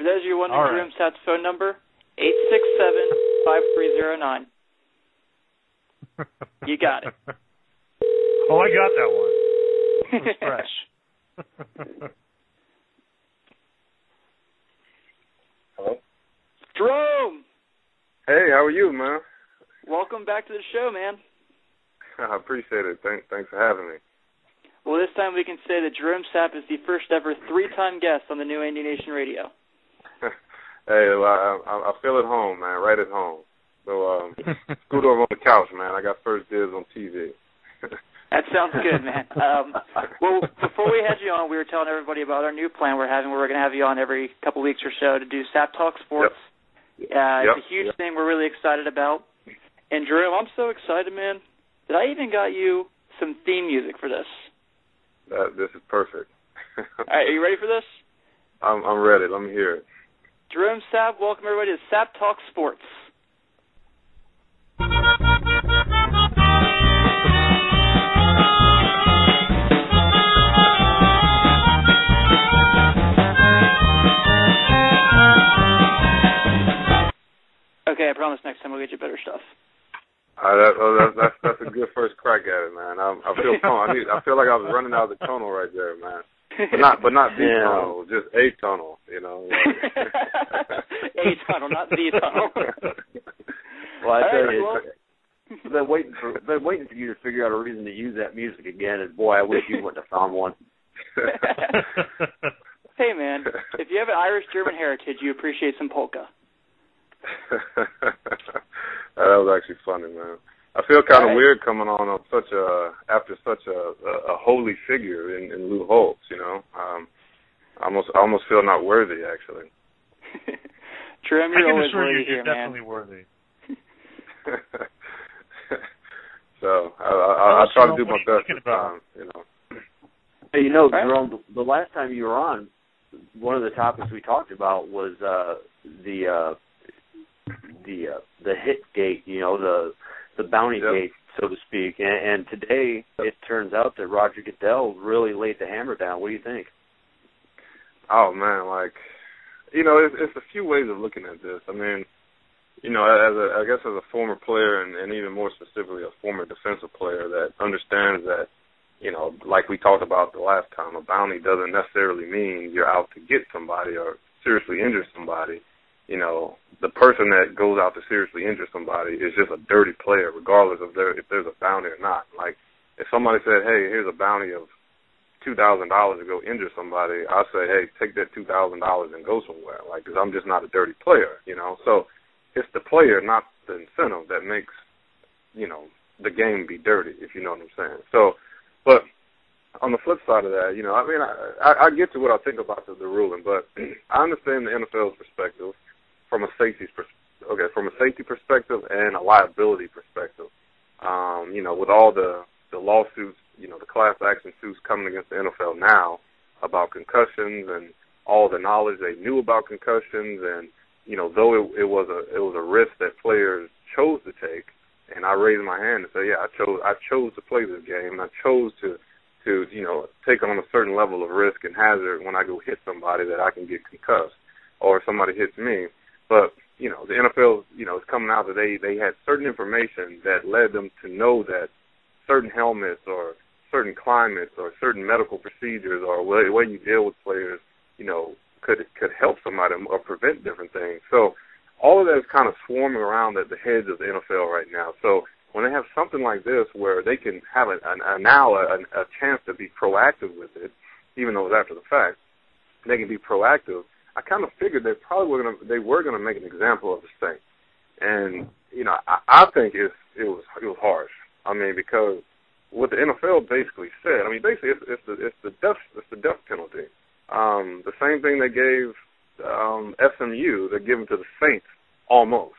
those of you wondering, Gerome Sapp's phone number, 867-5309. You got it. Oh, I got that one. It was fresh. Hello? Gerome! Hey, how are you, man? Welcome back to the show, man. I appreciate it. Thanks for having me. Well, this time we can say that Gerome Sapp is the first ever 3-time guest on the new Andy Nation Radio. Hey, well, I feel at home, man, right at home. So scoot over on the couch, man. I got first dibs on TV. That sounds good, man. Well, before we had you on, we were telling everybody about our new plan we're having where we're going to have you on every couple weeks or so to do Sapp Talks Sports. Yep. It's a huge thing we're really excited about. And, Gerome, I'm so excited, man, that I even got you some theme music for this. This is perfect. All right, are you ready for this? I'm ready. Let me hear it. Gerome Sapp, welcome everybody to Sapp Talks Sports. Okay, I promise next time we'll get you better stuff. That's a good first crack at it, man. I feel I feel like I was running out of the tonal right there, man. But not the tonal, just a tonal, you know. A tonal, not the tonal. Well, I tell you, I've been waiting for you to figure out a reason to use that music again. And boy, I wish you wouldn't have found one. Hey, man, if you have an Irish-German heritage, you appreciate some polka. That was actually funny, man. I feel kind of weird coming on after such a holy figure in Lou Holtz, you know. I almost feel not worthy, actually. Gerome, you're always worthy you're here, definitely man. worthy. So I try to do my best this time, you know. Hey, you know, Gerome, the last time you were on, one of the topics we talked about was the hit gate, you know, the bounty gate, so to speak. And today it turns out that Roger Goodell really laid the hammer down. What do you think? Oh man, like, you know, it's a few ways of looking at this. I mean, you know, I guess as a former player and even more specifically a former defensive player that understands that, you know, like we talked about the last time, a bounty doesn't necessarily mean you're out to get somebody or seriously injure somebody. You know, the person that goes out to seriously injure somebody is just a dirty player, regardless of if there's a bounty or not. Like, if somebody said, hey, here's a bounty of $2,000 to go injure somebody, I say, hey, take that $2,000 and go somewhere, like, because I'm just not a dirty player, you know. So it's the player, not the incentive, that makes, you know, the game be dirty, if you know what I'm saying. So, but on the flip side of that, you know, I mean, I get to what I think about the ruling, but I understand the NFL's perspective from a safety perspective and a liability perspective. You know, with all the lawsuits, you know, the class action suits coming against the NFL now about concussions and all the knowledge they knew about concussions, and you know, though it was a risk that players chose to take, and I raised my hand and say, yeah, I chose to play this game, and I chose to you know, take on a certain level of risk and hazard when I go hit somebody that I can get concussed, or if somebody hits me. But, you know, the NFL, you know, is coming out that they had certain information that led them to know that certain helmets or certain climates or certain medical procedures or the way you deal with players, you know, could help somebody or prevent different things. So all of that is kind of swarming around at the heads of the NFL right now. So when they have something like this where they can have a chance to be proactive with it, even though it's after the fact, they can be proactive. I kind of figured they were gonna make an example of the Saints, and you know, I think it was harsh. I mean, because what the NFL basically said, I mean, basically it's the death penalty. The same thing they gave SMU, they're giving to the Saints almost,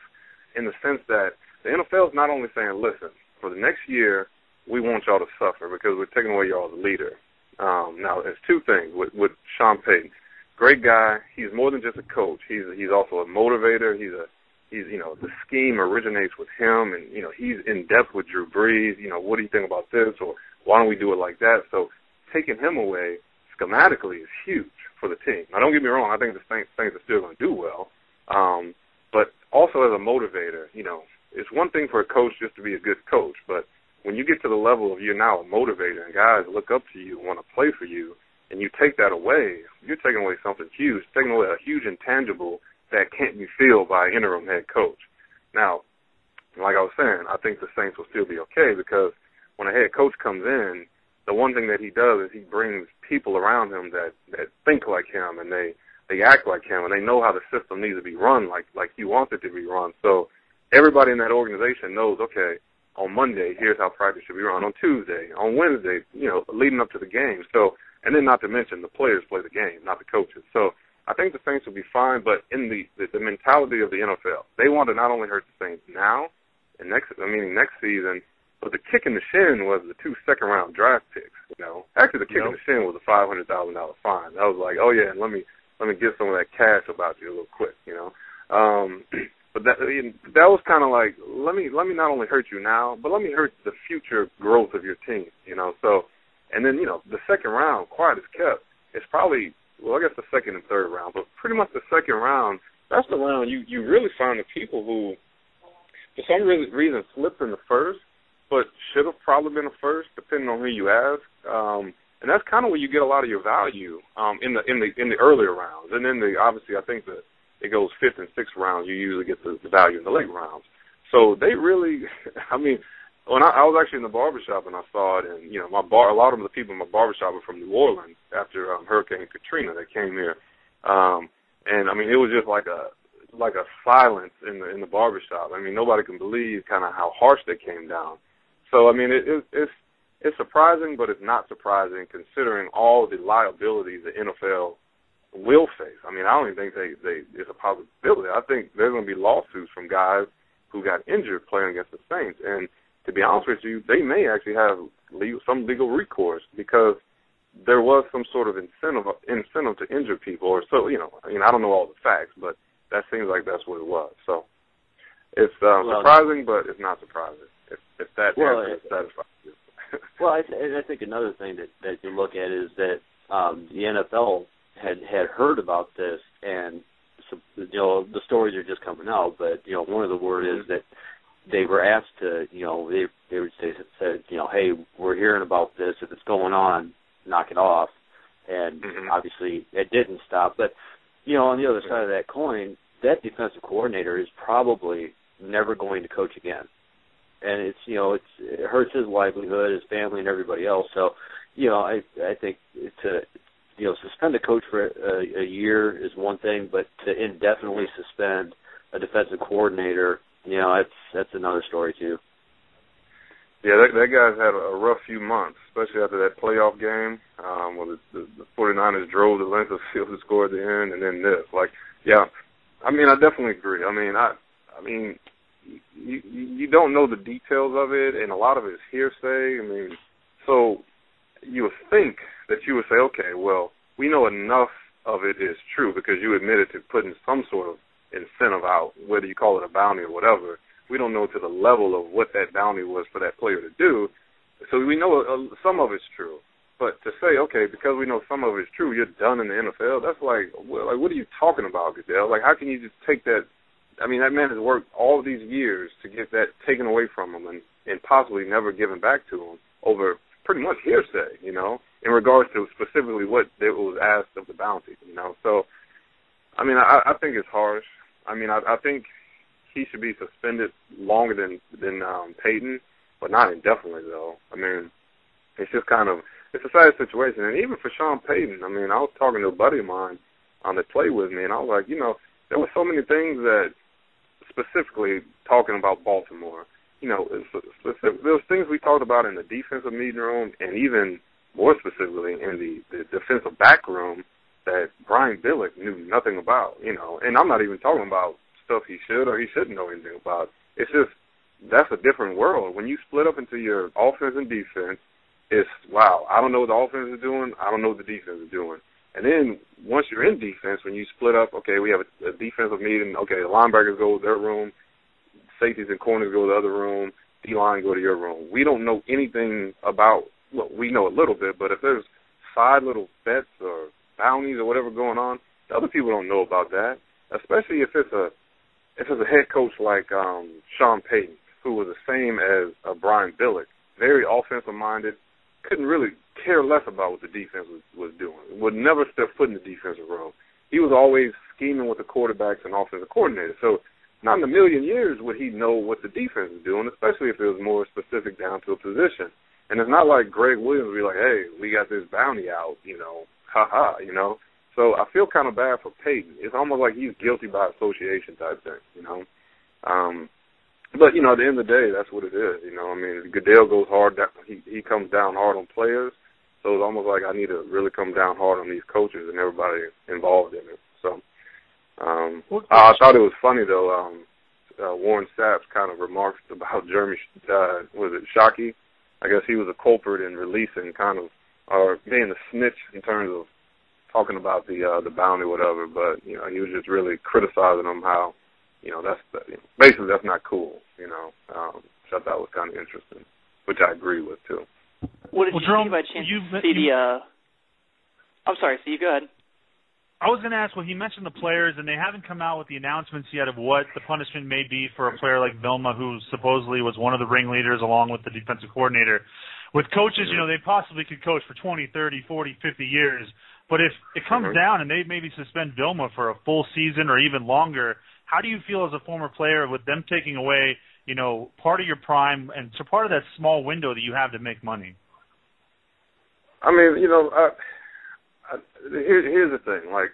in the sense that the NFL is not only saying, listen, for the next year we want y'all to suffer because we're taking away y'all's leader. Now, there's two things with Sean Payton. Great guy. He's more than just a coach. He's also a motivator. He's you know, the scheme originates with him, and you know, he's in depth with Drew Brees. You know, what do you think about this, or why don't we do it like that? So taking him away schematically is huge for the team. Now, don't get me wrong. I think the Saints are still going to do one thing for a coach just to be a good coach, but when you get to the level of you're now a motivator and guys look up to you and want to play for you, and you take that away, you're taking away something huge, taking away a huge intangible that can't be filled by an interim head coach. Now, like I was saying, I think the Saints will still be okay because when a head coach comes in, the one thing that he does is he brings people around him that think like him and they act like him and they know how the system needs to be run like he wants it to be run. So everybody in that organization knows, okay, on Monday, here's how practice should be run. On Tuesday, on Wednesday, leading up to the game. So, and then not to mention the players play the game, not the coaches. So I think the Saints will be fine, but in the mentality of the NFL, they want to not only hurt the Saints now and next season, but the kick in the shin was the 2 second-round draft picks. Actually, the kick in the shin was a $500,000 fine. I was like, oh yeah, and let me get some of that cash about you a little quick, But that was kind of like, let me not only hurt you now, but let me hurt the future growth of your team, So, and then the second round, quiet as kept, it's probably, well, I guess the second and third round, but pretty much the second round, that's the round you really find the people who, for some reason, slipped in the first, but should have probably been a first, depending on who you ask. And that's kind of where you get a lot of your value in the earlier rounds. And then obviously I think that it goes fifth and sixth rounds, you usually get the value in the late rounds. So they really, when I was actually in the barbershop and I saw it, and a lot of the people in my barbershop are from New Orleans after Hurricane Katrina that came here, and it was just like a silence in the barbershop. Nobody can believe kind of how harsh they came down. So it's surprising, but it's not surprising considering all the liabilities the NFL will face. I don't even think it's a possibility. I think there's going to be lawsuits from guys who got injured playing against the Saints, and to be honest with you, they may actually have some legal recourse because there was some sort of incentive to injure people, or so. I don't know all the facts, but that seems like that's what it was. So it's surprising, but it's not surprising. If that answer satisfies you. Well, I think another thing that you look at is that the NFL had heard about this, and the stories are just coming out. But one of the word is that they were asked to, they would say, hey, we're hearing about this. If it's going on, knock it off. And obviously it didn't stop. But on the other side of that coin, that defensive coordinator is probably never going to coach again. And it hurts his livelihood, his family, and everybody else. So, I think to suspend a coach for a year is one thing, but to indefinitely suspend a defensive coordinator, that's another story too. Yeah, that guy's had a rough few months, especially after that playoff game where the 49ers drove the length of the field to score at the end, and then this. I definitely agree. You don't know the details of it, and a lot of it is hearsay. So you would think that you would say, okay, well, we know enough of it is true because you admitted to putting some sort of incentive out, whether you call it a bounty or whatever. We don't know to the level of what that bounty was for that player to do. So we know some of it's true. But to say, okay, because we know some of it's true, you're done in the NFL, that's like what are you talking about, Goodell? How can you just take that? That man has worked all these years to get that taken away from him and possibly never given back to him over pretty much hearsay, in regards to specifically what it was asked of the bounty, So, I think it's harsh. I think he should be suspended longer than Peyton, but not indefinitely, though. It's just it's a sad situation. And even for Sean Payton, I was talking to a buddy of mine that played with me, and I was like, there were so many things that, specifically talking about Baltimore, there was things we talked about in the defensive meeting room, and even more specifically in the defensive back room that Brian Billick knew nothing about, And I'm not even talking about stuff he should or he shouldn't know anything about. It's just that's a different world. When you split up into your offense and defense, it's, wow, I don't know what the offense is doing, I don't know what the defense is doing. And then once you're in defense, when you split up, okay, we have a defensive meeting, okay, the linebackers go to their room, safeties and corners go to the other room, D-line go to your room. We don't know anything about, well, we know a little bit, but if there's side little bets or bounties or whatever going on, the other people don't know about that, especially if it's a head coach like Sean Payton. who was the same as Brian Billick, very offensive-minded, couldn't really care less about what the defense was doing, would never step foot in the defensive room. He was always scheming with the quarterbacks and offensive coordinators. So not in a million years would he know what the defense is doing, especially if it was more specific down to a position. And it's not like Greg Williams would be like, hey, we got this bounty out, ha-ha, So I feel kind of bad for Peyton. It's almost like he's guilty by association type thing, But, at the end of the day, that's what it is, Goodell goes hard, he comes down hard on players, so it's almost like I need to really come down hard on these coaches and everybody involved in it. So I thought it was funny, though, Warren Sapp's kind of remarks about Gerome, Shockey? I guess he was a culprit in releasing or being a snitch in terms of talking about the bounty or whatever, but, he was just really criticizing them how, basically that's not cool, which I thought was kind of interesting, which I agree with, too. What did you see by chance see the I'm sorry, Steve, go ahead. I was going to ask, he mentioned the players, and they haven't come out with the announcements yet of what the punishment may be for a player like Vilma, who supposedly was one of the ringleaders along with the defensive coordinator. With coaches, they possibly could coach for 20, 30, 40, 50 years, but if it comes down and they maybe suspend Vilma for a full season or even longer, how do you feel as a former player with them taking away, part of your prime and so part of that small window that you have to make money? I mean, here's the thing. Like,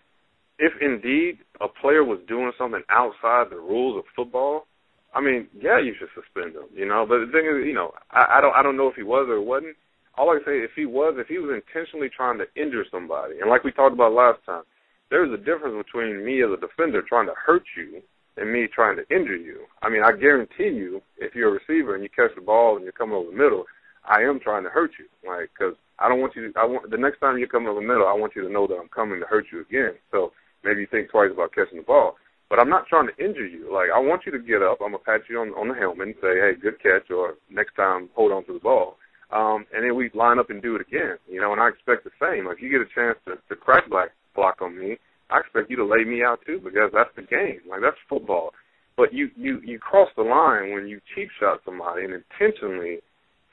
if indeed a player was doing something outside the rules of football, I mean, yeah, you should suspend him, But the thing is, I don't know if he was or wasn't. All I can say, if he was intentionally trying to injure somebody, and like we talked about last time, there's a difference between me as a defender trying to hurt you and me trying to injure you. I mean, I guarantee you, if you're a receiver and you catch the ball and you're coming over the middle, I am trying to hurt you, because I don't want you. The next time you come over the middle, I want you to know that I'm coming to hurt you again. So maybe you think twice about catching the ball. But I'm not trying to injure you. Like, I want you to get up. I'm gonna pat you on the helmet and say, hey, good catch, or next time, hold on to the ball. And then we line up and do it again. And I expect the same. Like, if you get a chance to crack block on me, I expect you to lay me out too, because that's the game. Like, that's football. But you cross the line when you cheap shot somebody and intentionally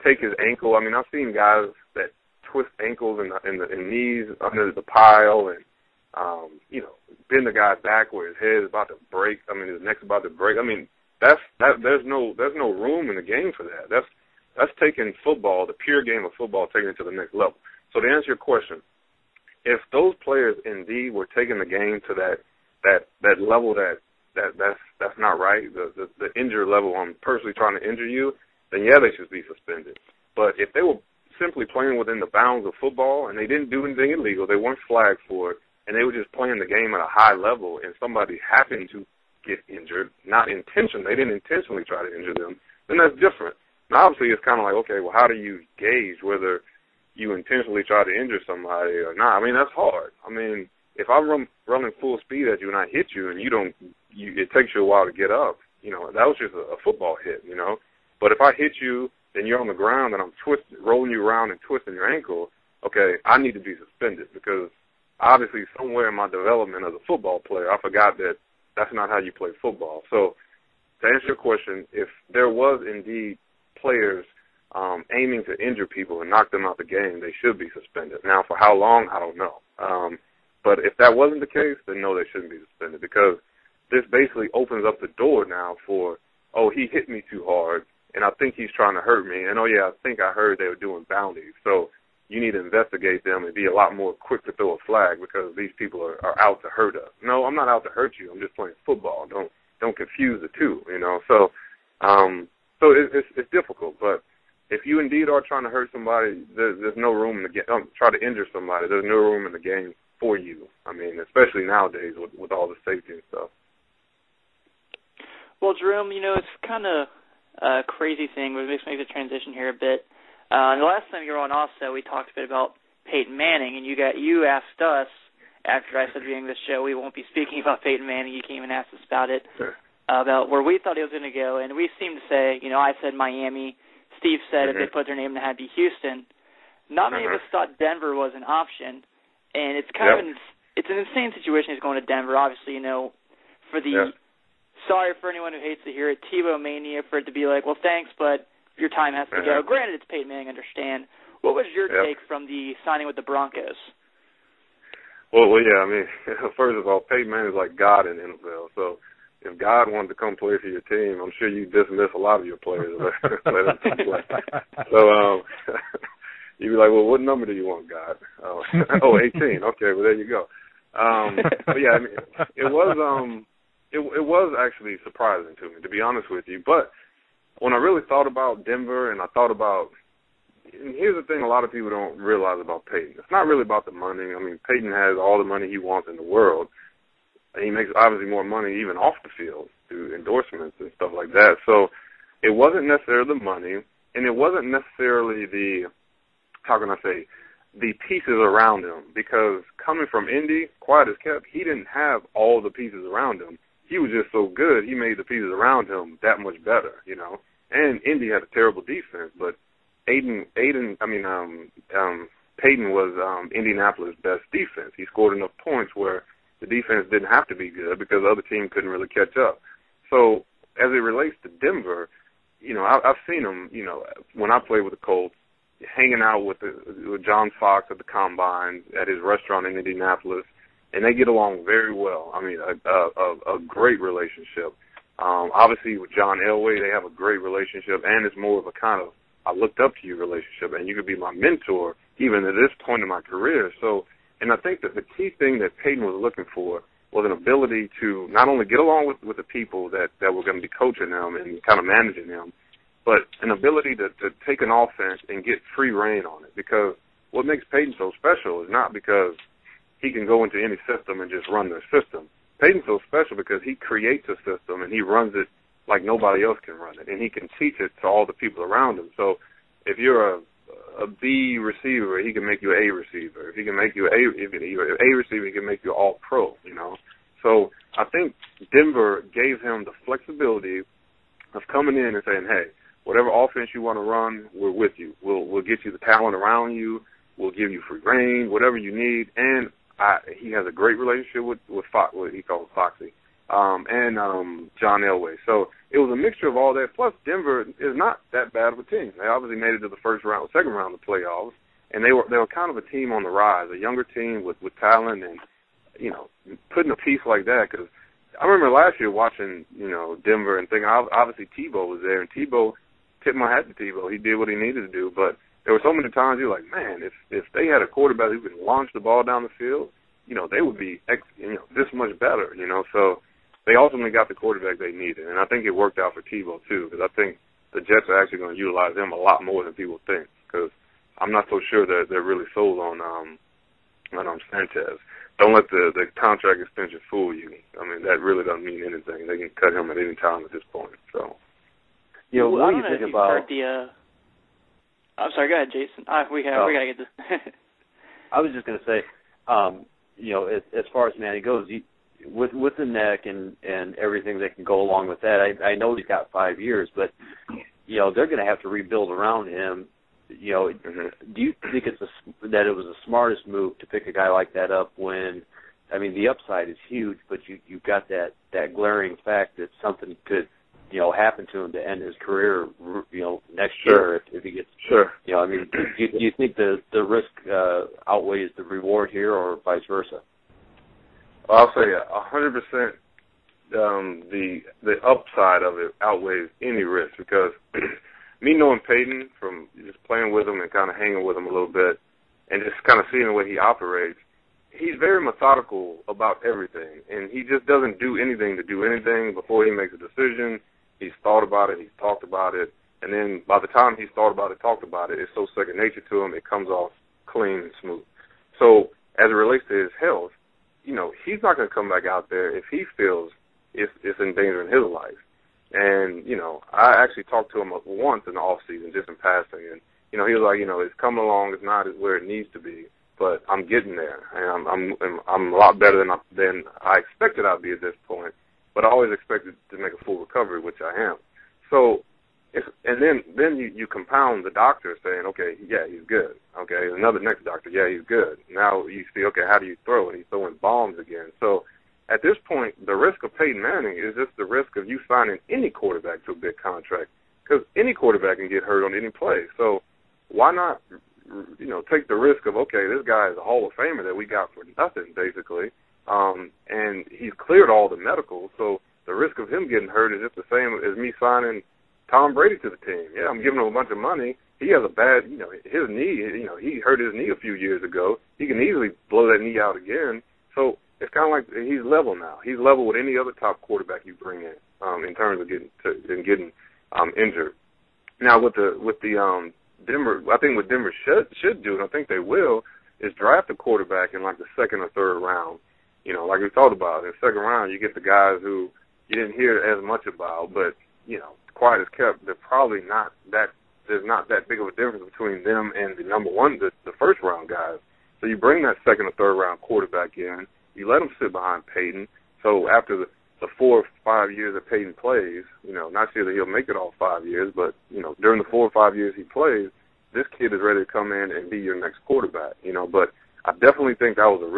take his ankle. I mean, I've seen guys that twist ankles and knees under the pile and, bend the guy back where his head is about to break. I mean, his neck's about to break. I mean, there's no room in the game for that. That's taking football, the pure game of football, taking it to the next level. So to answer your question, if those players indeed were taking the game to that level that's not right, the injury level, I'm personally trying to injure you, then yeah, they should be suspended. But if they were simply playing within the bounds of football and they didn't do anything illegal, they weren't flagged for it, and they were just playing the game at a high level, and somebody happened to get injured, not intentionally, they didn't intentionally try to injure them, then that's different. Now, obviously, it's kind of like, okay, well, how do you gauge whether you intentionally try to injure somebody or not? I mean, that's hard. I mean, if I'm running full speed at you and I hit you and it takes you a while to get up, that was just a football hit, But if I hit you and you're on the ground and I'm rolling you around and twisting your ankle, okay, I need to be suspended, because obviously somewhere in my development as a football player, I forgot that that's not how you play football. So to answer your question, if there was indeed players aiming to injure people and knock them out the game, they should be suspended. Now, for how long, I don't know. But if that wasn't the case, then no, they shouldn't be suspended, because this basically opens up the door now for, oh, he hit me too hard, and I think he's trying to hurt me. And, oh, yeah, I think I heard they were doing bounties. So you need to investigate them and be a lot more quick to throw a flag, because these people are out to hurt us. No, I'm not out to hurt you. I'm just playing football. Don't confuse the two, So it's difficult. But if you indeed are trying to hurt somebody, there's no room in the game. Try to injure somebody, there's no room in the game for you. I mean, especially nowadays with all the safety and stuff. Well, Gerome, it's kind of a crazy thing. We'll make the transition here a bit. The last time you were on also, we talked a bit about Peyton Manning, and you asked us, after I said during this show we won't be speaking about Peyton Manning, you came and asked us about it, sure, about where we thought he was going to go, and we seemed to say, I said Miami, Steve said if they put their name in, it had to be Houston. Not many of us thought Denver was an option, and it's kind of it's an insane situation he's going to Denver, obviously, for the sorry for anyone who hates to hear it, Tebow mania, for it to be like, well, thanks, but your time has to go. Granted, it's Peyton Manning, understand. What was your take from the signing with the Broncos? Well, yeah, I mean, first of all, Peyton Manning is like God in the NFL. So if God wanted to come play for your team, I'm sure you dismiss a lot of your players. So you'd be like, well, what number do you want, God? 18. Okay, well, there you go. But yeah, I mean, it was actually surprising to me, to be honest with you. But when I really thought about Denver and I thought about, and here's the thing a lot of people don't realize about Peyton. It's not really about the money. I mean, Peyton has all the money he wants in the world. And he makes obviously more money even off the field through endorsements and stuff like that. So it wasn't necessarily the money, and it wasn't necessarily the pieces around him. Because coming from Indy, quiet as kept, he didn't have all the pieces around him. He was just so good, he made the pieces around him that much better, you know. And Indy had a terrible defense, but Peyton was Indianapolis' best defense. He scored enough points where the defense didn't have to be good because the other team couldn't really catch up. So as it relates to Denver, you know, I've seen him, you know, when I played with the Colts, hanging out with John Fox at the Combine at his restaurant in Indianapolis, and they get along very well. I mean, a great relationship. Obviously, with John Elway, they have a great relationship, and it's more of a kind of I looked up to you relationship, and you could be my mentor even at this point in my career. So, and I think that the key thing that Peyton was looking for was an ability to not only get along with the people that were going to be coaching them and kind of managing them, but an ability to take an offense and get free reign on it. Because what makes Peyton so special is not because he can go into any system and just run their system. Peyton's so special because he creates a system and he runs it like nobody else can run it, and he can teach it to all the people around him. So if you're a B receiver, he can make you an A receiver. If he can make you if you're an A receiver, he can make you all-pro, you know. So I think Denver gave him the flexibility of coming in and saying, hey, whatever offense you want to run, we're with you. We'll get you the talent around you. We'll give you free reign, whatever you need. And he has a great relationship with Fox, what he calls Foxy. And John Elway. So it was a mixture of all that. Plus, Denver is not that bad of a team. They obviously made it to the second round of the playoffs, and they were kind of a team on the rise, a younger team with talent, and you know, putting a piece like that. Because I remember last year watching, you know, Denver and thinking obviously Tebow was there, and Tebow, tipped my hat to Tebow. He did what he needed to do, but there were so many times you're like, man, if they had a quarterback who could launch the ball down the field, you know, they would be this much better, you know. So they ultimately got the quarterback they needed, and I think it worked out for Tebow too, because I think the Jets are actually going to utilize him a lot more than people think, because I'm not so sure that they're really sold on Sanchez. Don't let the contract extension fool you. I mean, that really doesn't mean anything. They can cut him at any time at this point. So, you know, what do you think about? I'm sorry. Go ahead, Jason. We gotta get this. I was just going to say, you know, as far as Manning goes, with the neck and everything that can go along with that, I know he's got 5 years, but you know they're going to have to rebuild around him. You know, do you think that it was the smartest move to pick a guy like that up when, I mean, the upside is huge, but you've got that glaring fact that something could, you know, happen to him to end his career, you know, next year if he gets. Sure. You know, I mean, do you think the risk outweighs the reward here, or vice versa? I'll say 100%. The upside of it outweighs any risk, because me knowing Peyton from just playing with him and kind of hanging with him a little bit, and just kind of seeing the way he operates, he's very methodical about everything, and he just doesn't do anything to do anything before he makes a decision. He's thought about it, he's talked about it, and then by the time he's thought about it, talked about it, it's so second nature to him, it comes off clean and smooth. So as it relates to his health, you know, he's not going to come back out there if he feels it's endangering his life. And, you know, I actually talked to him once in the off season, just in passing, and, you know, he was like, you know, it's coming along, it's not where it needs to be, but I'm getting there, and I'm a lot better than I expected I'd be at this point, but I always expected to make a full recovery, which I am. So, and then you compound the doctor saying, okay, yeah, he's good. Okay, another next doctor, yeah, he's good. Now you see, okay, how do you throw? And he's throwing bombs again. So at this point, the risk of Peyton Manning is just the risk of you signing any quarterback to a big contract, because any quarterback can get hurt on any play. So why not, take the risk of, okay, this guy is a Hall of Famer that we got for nothing, basically, and he's cleared all the medicals, so the risk of him getting hurt is just the same as me signing Tom Brady to the team. Yeah, I'm giving him a bunch of money. He has a bad, his knee, he hurt his knee a few years ago. He can easily blow that knee out again. So it's kind of like he's level now. He's level with any other top quarterback you bring in terms of getting injured. Now with the Denver, I think what Denver should do, and I think they will, is draft a quarterback in like the second or third round. Like we talked about, in the second round you get the guys who you didn't hear as much about, but quiet as kept. They're probably not that. There's not that big of a difference between them and the number one, the first round guys. So you bring that second or third round quarterback in, you let him sit behind Peyton. So after the 4 or 5 years that Peyton plays, not sure that he'll make it all 5 years, but during the 4 or 5 years he plays, this kid is ready to come in and be your next quarterback. But I definitely think that was a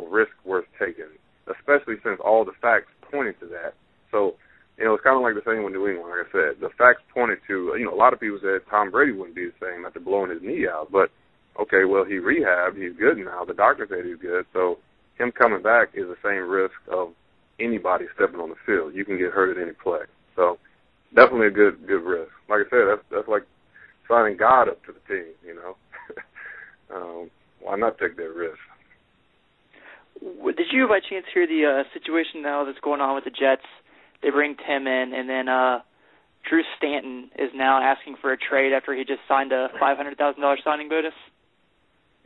risk worth taking, especially since all the facts pointed to that. So it's kind of like the same with New England. Like I said, the facts pointed to, a lot of people said Tom Brady wouldn't be the same after blowing his knee out. But, okay, well, he rehabbed. He's good now. The doctor said he's good. So him coming back is the same risk of anybody stepping on the field. You can get hurt at any play. So definitely a good risk. Like I said, that's like signing God up to the team, Why not take that risk? Did you, by chance, hear the situation now that's going on with the Jets? They bring Tim in, and then Drew Stanton is now asking for a trade after he just signed a $500,000 signing bonus.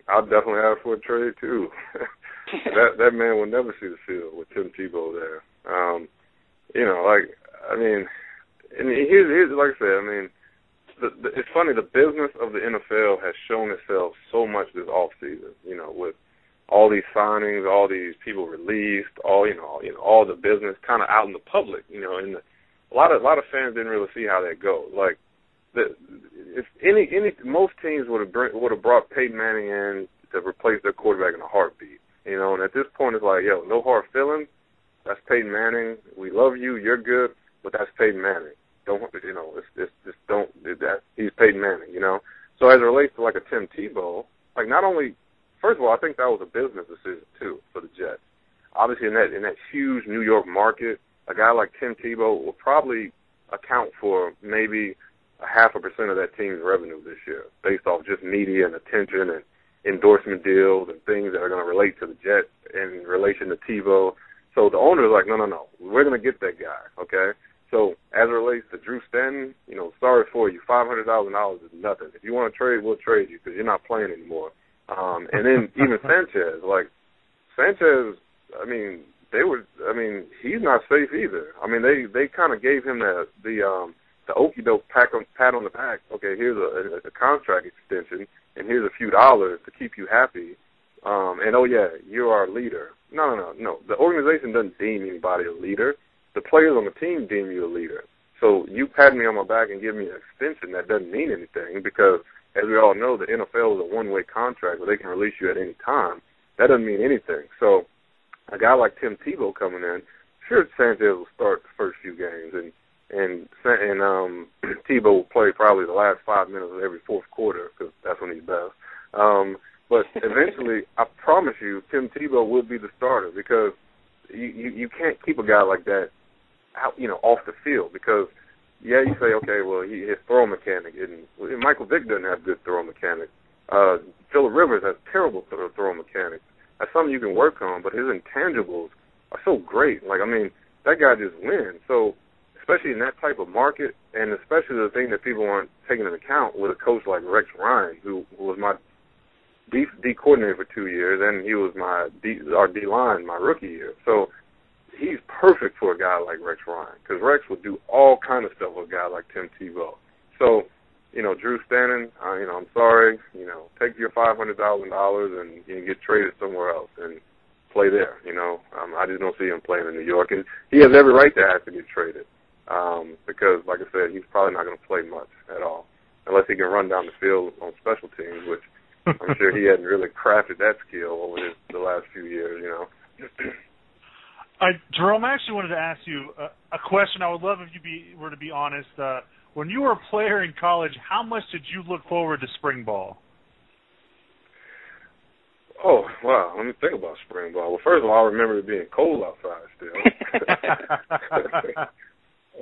I'll definitely ask for a trade, too. that man will never see the field with Tim Tebow there. Here's like I said, it's funny, the business of the NFL has shown itself so much this offseason, with all these signings, all these people released, all the business kind of out in the public, and a lot of fans didn't really see how that goes. Like, if most teams would have brought Peyton Manning in to replace their quarterback in a heartbeat, and at this point it's like, no hard feelings. That's Peyton Manning. We love you. You're good, but that's Peyton Manning. He's Peyton Manning, So as it relates to like a Tim Tebow, like not only. First of all, I think that was a business decision, too, for the Jets. Obviously, in that huge New York market, a guy like Tim Tebow will probably account for maybe 0.5% of that team's revenue this year, based off just media and attention and endorsement deals and things that are going to relate to the Jets in relation to Tebow. So the owner is like, no, we're going to get that guy, okay? So as it relates to Drew Stanton, sorry for you, $500,000 is nothing. If you want to trade, we'll trade you because you're not playing anymore. And then even Sanchez, he's not safe either. They kind of gave him the okie doke pat on the back. Okay, here's a contract extension, and here's a few dollars to keep you happy. And oh yeah, you're our leader. No. The organization doesn't deem anybody a leader. The players on the team deem you a leader. So you patting me on my back and giving me an extension, that doesn't mean anything because, as we all know, the NFL is a one-way contract where they can release you at any time. That doesn't mean anything. So a guy like Tim Tebow coming in, sure, Sanchez will start the first few games, and Tebow will play probably the last 5 minutes of every fourth quarter because that's when he's best. But eventually, I promise you, Tim Tebow will be the starter because you can't keep a guy like that out, off the field because. Yeah, you say, okay, well, his throw mechanic isn't. Michael Vick doesn't have good throw mechanics. Phillip Rivers has terrible throw mechanics. That's something you can work on, but his intangibles are so great. That guy just wins. So, especially in that type of market, and especially the thing that people aren't taking into account with a coach like Rex Ryan, who was my D coordinator for 2 years, and he was our D-line my rookie year. So, he's perfect for a guy like Rex Ryan because Rex would do all kind of stuff with a guy like Tim Tebow. So, Drew Stanton, I'm sorry, take your $500,000 and get traded somewhere else and play there. I just don't see him playing in New York, and he has every right to have to get traded because, like I said, he's probably not going to play much at all unless he can run down the field on special teams, which I'm sure he hadn't really crafted that skill over the last few years. Gerome, I actually wanted to ask you a question. I would love if you were to be honest. When you were a player in college, how much did you look forward to spring ball? Oh, wow. Let me think about spring ball. Well, first of all, I remember it being cold outside still.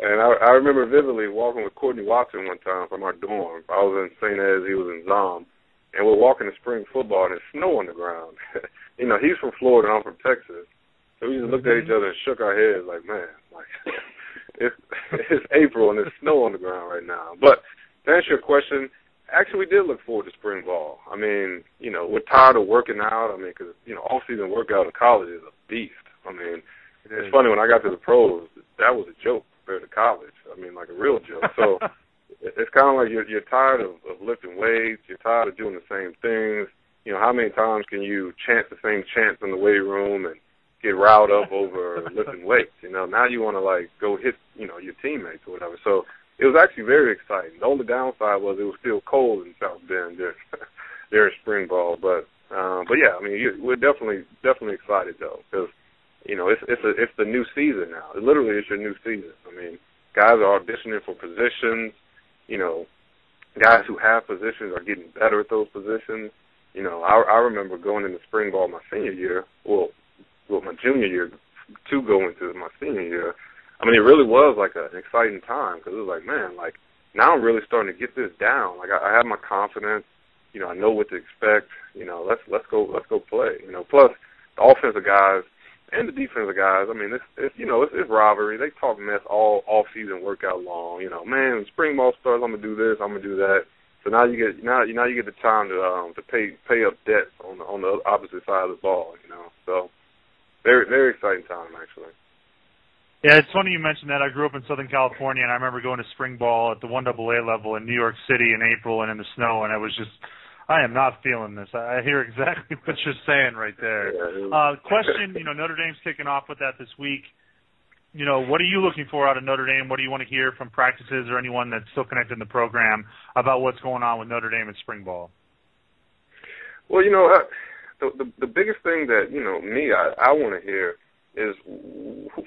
And I remember vividly walking with Courtney Watson one time from our dorm. I was in St. Ed, he was in Zom. And we're walking to spring football, and there's snow on the ground. He's from Florida, and I'm from Texas. So we just looked at each other and shook our heads like, man, it's April, and there's snow on the ground right now. But to answer your question, actually, we did look forward to spring ball. I mean, we're tired of working out. I mean, because, off-season workout in college is a beast. I mean, it's funny, when I got to the pros, that was a joke compared to college. I mean, like a real joke. So it's kind of like you're tired of lifting weights. You're tired of doing the same things. How many times can you chant the same chants in the weight room and get riled up over lifting weights? Now you want to, go hit, your teammates or whatever. So it was actually very exciting. The only downside was it was still cold in South Bend during spring ball. But yeah, I mean, we're definitely excited, though, because, it's the new season now. It literally is your new season. I mean, guys are auditioning for positions. Guys who have positions are getting better at those positions. I remember going into spring ball my senior year, my junior year to go into my senior year. I mean, it really was like an exciting time because it was like, man, now I'm really starting to get this down. I have my confidence. I know what to expect. Let's go play. Plus the offensive guys and the defensive guys. I mean, it's rivalry. They talk mess all off-season workout long. Man, when spring ball starts, I'm gonna do this, I'm gonna do that. So now you get the time to pay up debts on the opposite side of the ball. So very, very exciting time actually. Yeah, it's funny you mentioned that. I grew up in Southern California, and I remember going to spring ball at the 1AA level in New York City in April and in the snow, and I am not feeling this. I hear exactly what you're saying right there. Question, Notre Dame's kicking off with that this week. What are you looking for out of Notre Dame? What do you want to hear from practices or anyone that's still connected in the program about what's going on with Notre Dame and spring ball? Well, the biggest thing that, I want to hear is,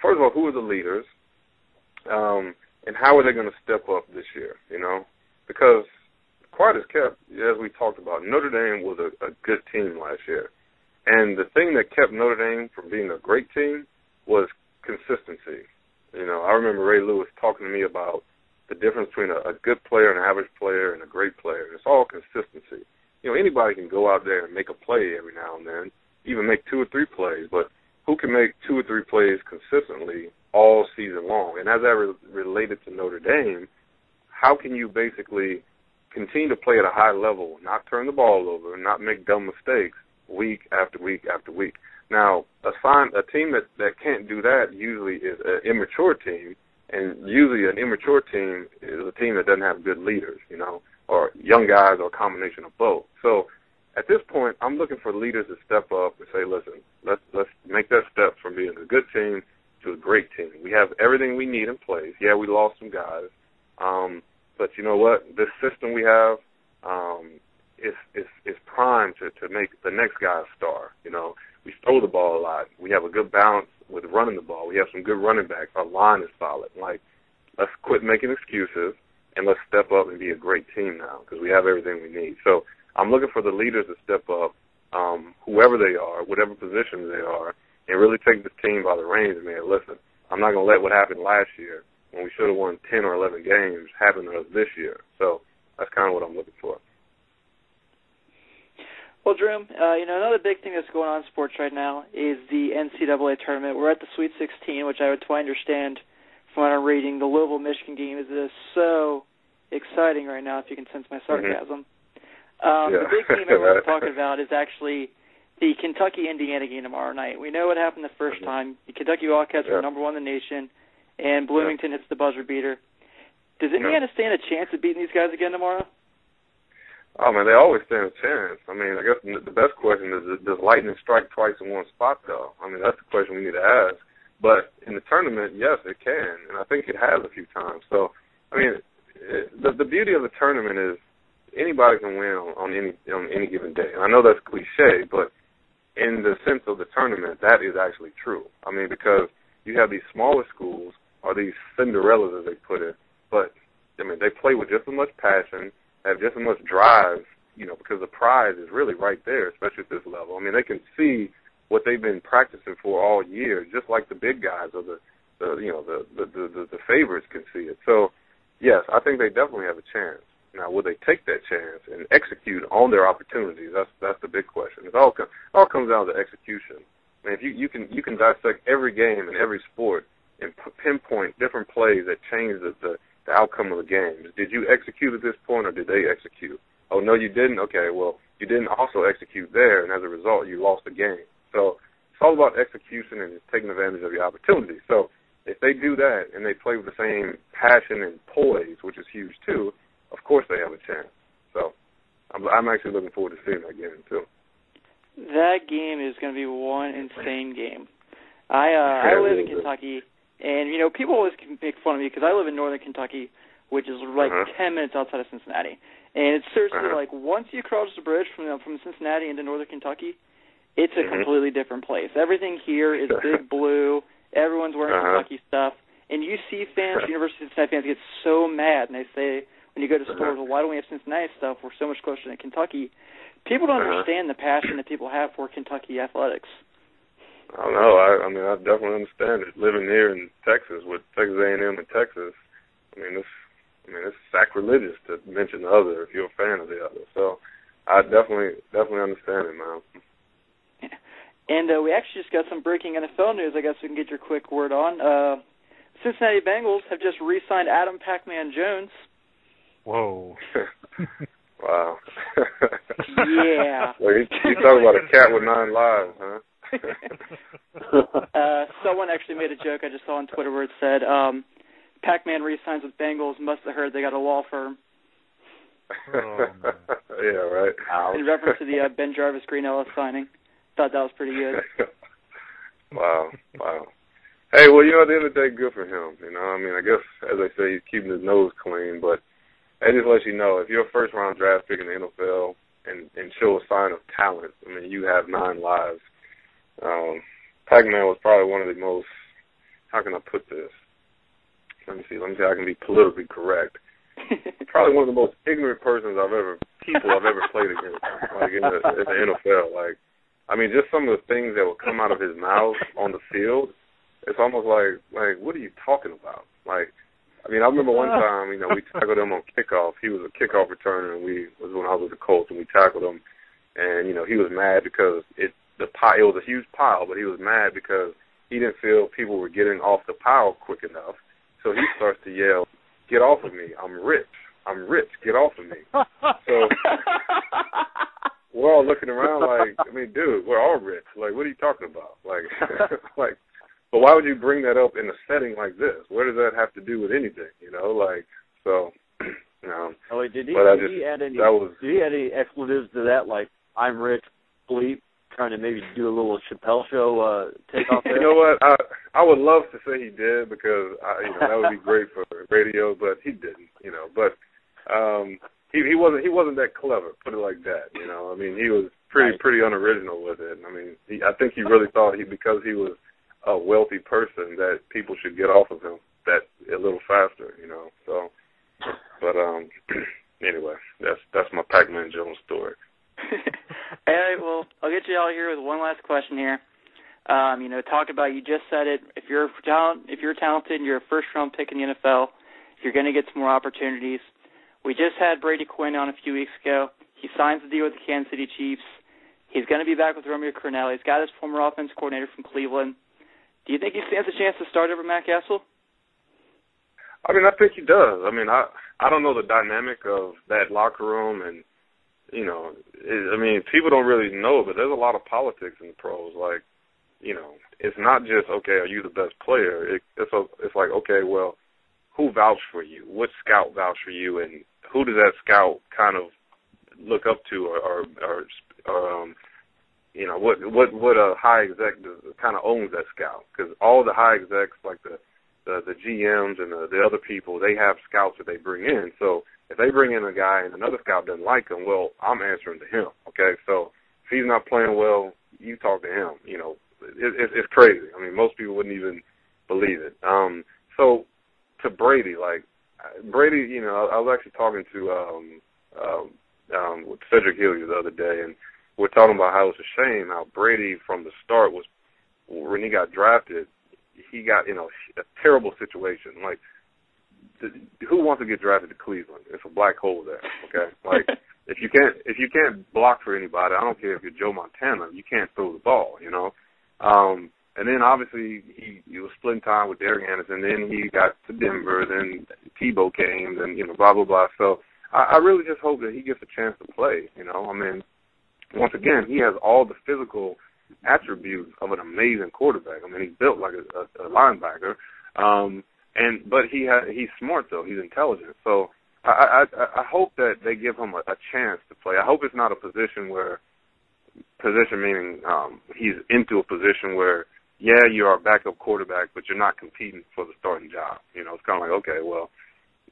first of all, who are the leaders, and how are they going to step up this year, Because quiet as kept, as we talked about, Notre Dame was a good team last year. And the thing that kept Notre Dame from being a great team was consistency. I remember Ray Lewis talking to me about the difference between a good player, an average player, and a great player. It's all consistency. Anybody can go out there and make a play every now and then, even make 2 or 3 plays, but who can make 2 or 3 plays consistently all season long? And as that related to Notre Dame, how can you basically continue to play at a high level, not turn the ball over, not make dumb mistakes week after week after week? Now, a team that can't do that usually is an immature team, and usually an immature team is a team that doesn't have good leaders, or young guys, or a combination of both. So at this point, I'm looking for leaders to step up and say, listen, let's make that step from being a good team to a great team. We have everything we need in place. Yeah, we lost some guys, but you know what? This system we have is primed to make the next guy a star. We throw the ball a lot. We have a good balance with running the ball. We have some good running backs. Our line is solid. Let's quit making excuses and let's step up and be a great team now because we have everything we need. So I'm looking for the leaders to step up, whoever they are, whatever positions they are, and really take this team by the reins and, man, listen, I'm not going to let what happened last year when we should have won 10 or 11 games happen to us this year. So that's kind of what I'm looking for. Well, Gerome, another big thing that's going on in sports right now is the NCAA tournament. We're at the Sweet 16, which I would totally understand from what I'm reading. The Louisville-Michigan game is so exciting right now, if you can sense my sarcasm. The big game everyone's talking about is actually the Kentucky-Indiana game tomorrow night. We know what happened the first time. The Kentucky Wildcats were number 1 in the nation, and Bloomington hits the buzzer beater. Does Indiana stand a chance of beating these guys again tomorrow? Oh, man, they always stand a chance. I mean, I guess the best question is, does lightning strike twice in one spot, though? I mean, that's the question we need to ask. But in the tournament, yes, it can, and I think it has a few times. So, I mean, the beauty of the tournament is anybody can win on any given day. And I know that's cliche, but in the sense of the tournament, that is actually true. I mean, because you have these smaller schools, or these Cinderellas as they put it, but, I mean, they play with just as much passion, have just as much drive, you know, because the prize is really right there, especially at this level. I mean, they can see what they've been practicing for all year, just like the big guys or the favorites can see it. So, yes, I think they definitely have a chance. Now, will they take that chance and execute on their opportunities? That's the big question. It all comes down to execution. I mean, if you can dissect every game and every sport and pinpoint different plays that change the outcome of the game. Did you execute at this point, or did they execute? Oh, no, you didn't? Okay, well, you didn't also execute there, and as a result, you lost the game. So it's all about execution and taking advantage of your opportunities. So if they do that and they play with the same passion and poise, which is huge too, of course they have a chance. So I'm actually looking forward to seeing that game too. That game is going to be one insane game. I live in Kentucky, and, you know, people always make fun of me because I live in northern Kentucky, which is like 10 minutes outside of Cincinnati. And it's seriously like once you cross the bridge from Cincinnati into northern Kentucky, it's a completely different place. Everything here is big blue. Everyone's wearing Kentucky stuff. And UC fans, University of Cincinnati fans, get so mad, and they say when you go to stores, well, why don't we have Cincinnati stuff? We're so much closer to Kentucky. People don't understand the passion that people have for Kentucky athletics. I don't know. I mean, I definitely understand it. Living here in Texas with Texas A&M in Texas, I mean, it's sacrilegious to mention the other if you're a fan of the other. So I definitely understand it, man. Yeah. And we actually just got some breaking NFL news. I guess we can get your quick word on. Cincinnati Bengals have just re-signed Adam Pac-Man Jones. Whoa. Wow. Yeah. Well, you talk about a cat with 9 lives, huh? Someone actually made a joke I just saw on Twitter where it said, Pac-Man re-signs with Bengals, must have heard they got a law firm. Oh, man. Yeah, right. In reference to the Ben Jarvis Green Ellis signing. Thought that was pretty good. Wow. Hey, well, you know, at the end of the day, good for him. You know, I mean, I guess, as they say, he's keeping his nose clean, but that just lets you know, if you're a first-round draft pick in the NFL and show a sign of talent, I mean, you have 9 lives. Pac-Man was probably one of the most, how can I put this? Let me see how I can be politically correct. Probably one of the most ignorant people I've ever played against, like in the NFL. Like, I mean, just some of the things that would come out of his mouth on the field, it's almost like, what are you talking about? Like, I mean, I remember one time, you know, we tackled him on kickoff. He was a kickoff returner, and was when I was with the Colts, and we tackled him. And, you know, he was mad because it was a huge pile, but he was mad because he didn't feel people were getting off the pile quick enough. So he starts to yell, "Get off of me! I'm rich! Get off of me!" So we're all looking around like, I mean, dude, we're all rich. Like, what are you talking about? Like, but why would you bring that up in a setting like this? What does that have to do with anything? You know, like, so, you know. Oh, wait, did he add any expletives to that, like, I'm rich, bleep, trying to maybe do a little Chappelle Show takeoff there? You know what? I would love to say he did because that would be great for radio, but he didn't. You know, but he wasn't that clever. Put it like that. You know, I mean, he was pretty unoriginal with it. I mean, I think he really thought because he was a wealthy person that people should get off of him that a little faster. You know, so. But anyway, that's my Pac-Man Jones story. All right, well, I'll get you out here with one last question here. You know, talk about, you just said it, if you're talented and you're a first-round pick in the NFL, you're going to get some more opportunities. We just had Brady Quinn on a few weeks ago. He signs the deal with the Kansas City Chiefs. He's going to be back with Romeo Crennel. He's got his former offensive coordinator from Cleveland. Do you think he stands a chance to start over Matt Castle? I mean, I think he does. I mean, I don't know the dynamic of that locker room, and, you know, I mean, people don't really know, but there's a lot of politics in the pros. Like, you know, it's not just, okay, are you the best player? It's like, okay, well, who vouched for you? What scout vouched for you, and who does that scout kind of look up to, or you know, what high exec kind of owns that scout? Because all the high execs, like the GMs and the other people, they have scouts that they bring in. So if they bring in a guy and another scout doesn't like him, well, I'm answering to him, okay? So if he's not playing well, you talk to him. You know, it's crazy. I mean, most people wouldn't even believe it. So to Brady, like Brady, you know, I was actually talking to with Cedric Hilliard the other day, and we're talking about how it's a shame how Brady from the start was, when he got drafted, he got in a terrible situation. Like, who wants to get drafted to Cleveland? It's a black hole there. Okay, like if you can't block for anybody, I don't care if you're Joe Montana, you can't throw the ball. You know. And then obviously he was splitting time with Derek Anderson. Then he got to Denver. Then Tebow came. Then blah blah blah. So I really just hope that he gets a chance to play. You know, I mean, once again, he has all the physical attributes of an amazing quarterback. I mean, he's built like a linebacker. But he's smart though. He's intelligent. So I hope that they give him a chance to play. I hope it's not a position meaning he's into a position where, yeah, you're a backup quarterback, but you're not competing for the starting job. You know, it's kind of like, okay, well,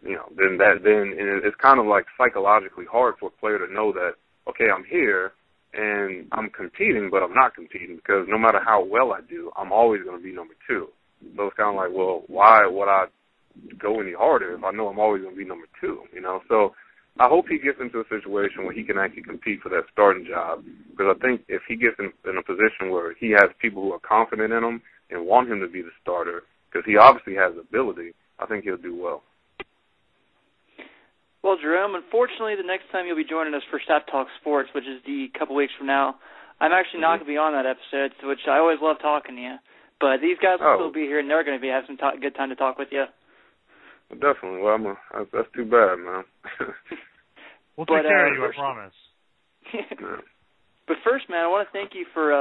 then it's kind of like psychologically hard for a player to know that, okay, I'm here and I'm competing, but I'm not competing because no matter how well I do, I'm always going to be number two. So it's kind of like, well, why would I go any harder if I know I'm always going to be number two? You know, so I hope he gets into a situation where he can actually compete for that starting job, because I think if he gets in a position where he has people who are confident in him and want him to be the starter, because he obviously has ability, I think he'll do well. Well, Gerome, unfortunately, the next time you'll be joining us for Sapp Talks Sports, which is the couple weeks from now, I'm actually not going to be on that episode, which I always love talking to you. But these guys will still be here, and they're going to have some good time to talk with you. Well, definitely. Well, that's too bad, man. We'll take care of you, I promise. But first, man, I want to thank you for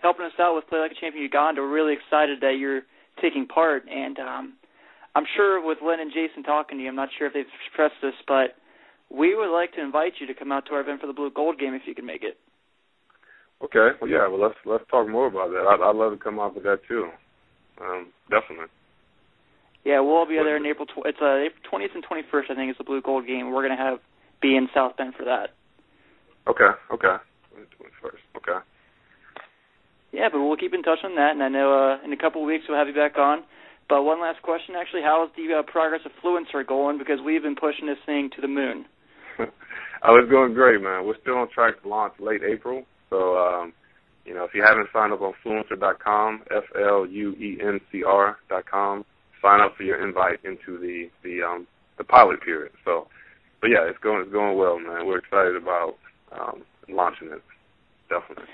helping us out with Play Like a Champion Uganda. We're really excited that you're taking part, and I'm sure with Len and Jason talking to you, I'm not sure if they've expressed this, but we would like to invite you to come out to our event for the Blue Gold game if you can make it. Okay. Well, yeah. Well, let's talk more about that. I'd love to come out with that too. Definitely. Yeah, we'll all be there in April. It's April 20th and 21st, I think, is the Blue Gold game. We're going to be in South Bend for that. Okay. 21st. Okay. Yeah, but we'll keep in touch on that, and I know in a couple of weeks we'll have you back on. But one last question, actually, how is the progress of Fluencer going? Because we've been pushing this thing to the moon. It's going great, man. We're still on track to launch late April. So, if you haven't signed up on Fluencer.com, FLUENCR.com, sign up for your invite into the pilot period. So, but yeah, it's going well, man. We're excited about launching it. Definitely.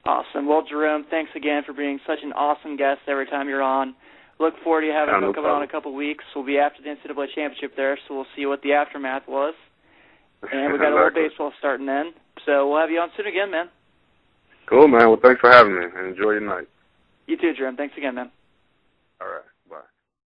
Awesome. Well, Gerome, thanks again for being such an awesome guest every time you're on. Look forward to having you come on in a couple of weeks. We'll be after the NCAA championship there, so we'll see what the aftermath was. And we got a little baseball starting then. So we'll have you on soon again, man. Cool, man. Well, thanks for having me, and enjoy your night. You too, Gerome. Thanks again, man.